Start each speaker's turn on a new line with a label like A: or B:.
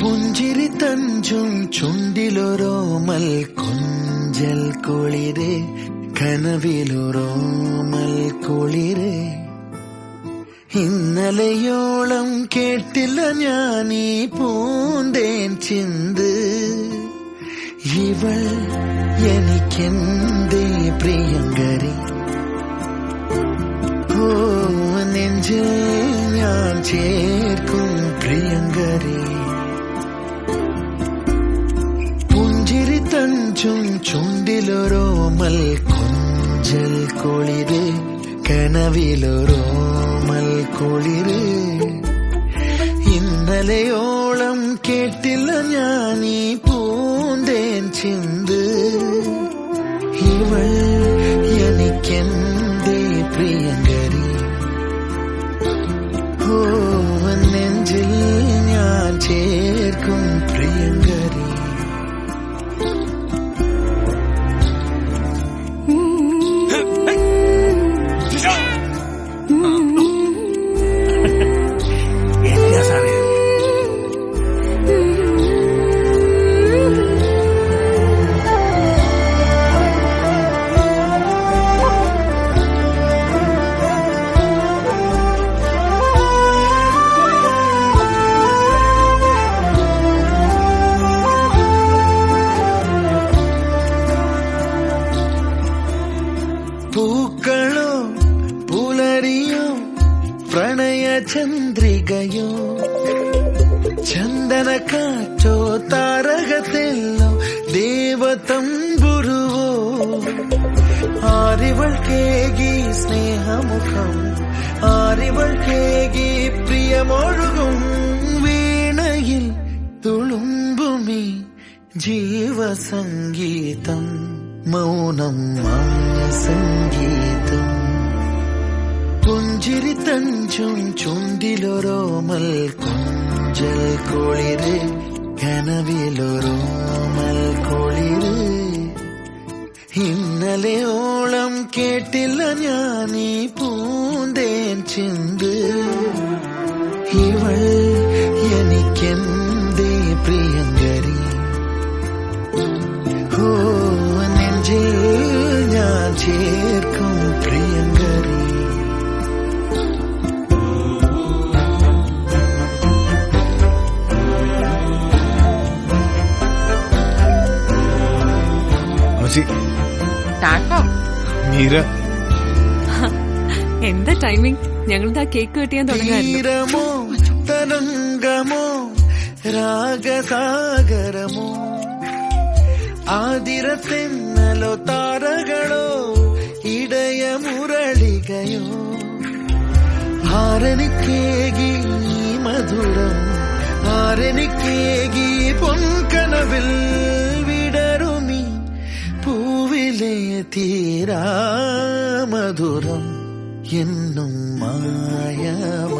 A: പുഞ്ചിരി തഞ്ചും ചുണ്ടിലൊരോമൽ കൊഞ്ചൽ കുളിര് കനവിലൊരോമൽ കുളിര് ഇന്നലെയോളം കേട്ടില്ല ഞാനീ പൂന്തേൻ ചിന്ത് ഇവൾ എനിക്കെന്തേ പ്രിയങ്കരി ഓ നെഞ്ചിൽ ഞാൻ ചേർക്കും പ്രിയങ്കരി പുഞ്ചിരി തഞ്ചും ചുണ്ടിലൊരോമൽ കൊഞ്ചൽ കുളിര് കനവിലൊരോമൽ കുളിര് ഇന്നലെയോളം കേട്ടില്ല ഞാനീ പൂന്തേൻ ചിന്ത് ഇവൾ എനിക്കെന്തേ പ്രിയങ്കരി ഓ നെഞ്ചിൽ ഞാൻ ചേർക്കും പ്രിയങ്കരി പൂക്കളോ പുലരിയോ പ്രണയ ചന്ദ്രികയോ ചന്ദന കാറ്റോ താരകത്തെല്ലോ ദേവതമ്പുരുവോ ആരിവൾ കേകി സ്നേഹമുഖം ആരിവൾ കേകി പ്രിയമൊഴുകും വീണയിൽ തുളുമ്പുമീ ജീവസംഗീതം മൗനം സംഗീതം പുഞ്ചിരി തഞ്ചും ചുണ്ടിലൊരോമൽ കൊഞ്ചൽ കുളിര് കനവിലൊരോമൽ കുളിര് ഇന്നലെയോളം കേട്ടില്ല ഞാനീ പൂന്തേൻ ചിന്ത് ഇവൾ എനിക്കെന്തേ പ്രിയങ്കരി ഓ നെഞ്ചിൽ ഞാൻ ചേർക്കും പ്രിയങ്കരി
B: എന്താ ടൈമിംഗ്? ഞങ്ങളിതാ കേക്ക് കെട്ടിയാൻ തുടങ്ങാമോ
A: തരംഗമോ രാഗസാഗരമോ ആതിരത്തെന്നലോ താരകളോ ഇടയ മുരളികയോ ആരെനിക്കേകി മധുരം ആരെനിക്കേകി പൊൻകനവിൽ വിടരുമി പൂവിലെ തീരാ മധുരം എന്നും മായമ